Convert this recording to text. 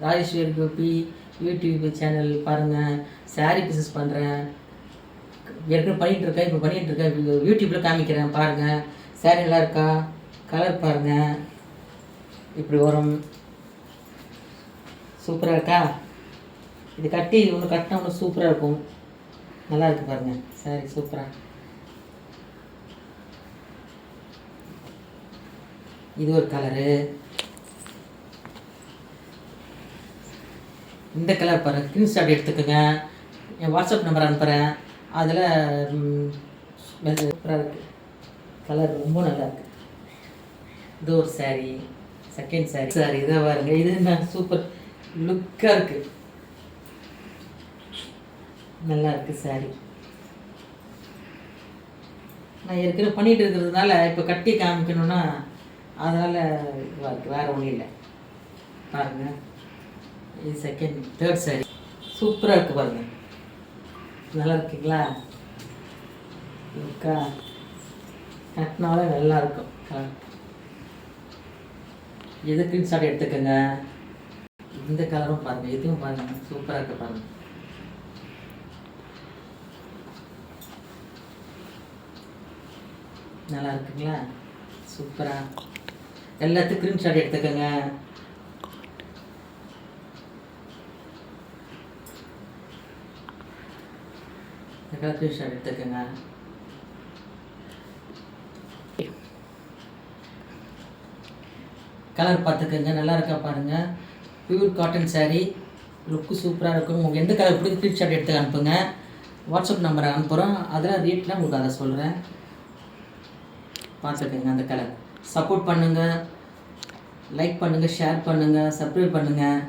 Rajeswari Gopi YouTube channel பாருங்கள். Sari business பண்ணுறேன், ஏற்கனவே பண்ணிகிட்ருக்கேன், இப்போ பண்ணிகிட்ருக்கேன். யூடியூப்பில் காமிக்கிறேன் பாருங்கள். சாரீ நல்லா இருக்கா? கலர் பாருங்கள், இப்படி வரும். சூப்பராக இருக்கா? இது கட்டி ஒன்று கட்டினா ஒன்று சூப்பராக இருக்கும். நல்லா இருக்குது பாருங்கள் சாரீ, சூப்பராக. இது ஒரு கலரு. இந்த கலர் பாருங்கள், ஸ்க்ரீன்ஷாட் எடுத்துக்கோங்க. என் வாட்ஸ்அப் நம்பர் அனுப்புகிறேன். அதில் சூப்பராக இருக்குது, கலர் ரொம்ப நல்லா இருக்குது. இது ஒரு சாரீ, செகண்ட் சாரீ இதை பாருங்க. இது என்ன சூப்பர் லுக்காக இருக்குது, நல்லா இருக்குது சாரீ. நான் ஏற்கனவே பண்ணிகிட்டு இருக்கிறதுனால இப்போ கட்டி காமிக்கணுன்னா அதனால் இதுவாக இருக்குது, வேறு ஒன்றும் இல்லை. பாருங்கள், இது செகண்ட் தேர்ட் சாரீ சூப்பராக இருக்குது பாருங்கள். நல்லா இருக்குங்களா? லுக்கா கட்டினாலே நல்லா இருக்கும். எது ஸ்க்ரீன்ஷாட் எடுத்துக்கோங்க. இந்த கலரும் பாருங்கள், இதுவும் பாருங்கள், சூப்பராக இருக்குது பாருங்கள். நல்லா இருக்குங்களா? சூப்பராக. எல்லாத்துக்கும் ஸ்க்ரீன்ஷாட் எடுத்துக்கோங்க. ஸ்க்ரீன்ஷாட் எடுத்துக்கோங்க. கலர் பார்த்துக்கோங்க, நல்லா இருக்கா பாருங்கள். பியூர் காட்டன் சாரீ, லுக்கு சூப்பராக இருக்கும். உங்களுக்கு எந்த கலர் பிடிக்கும் ஸ்க்ரீன்ஷாட் எடுத்து அனுப்புங்க. வாட்ஸ்அப் நம்பரை அனுப்புகிறோம், அதில் ரேட்லாம் உங்களுக்கு அதை சொல்கிறேன். பார்த்துக்கோங்க அந்த கலர். சப்போர்ட் பண்ணுங்கள், லைக் பண்ணுங்கள், ஷேர் பண்ணுங்கள், சப்ஸ்கிரைப் பண்ணுங்கள்.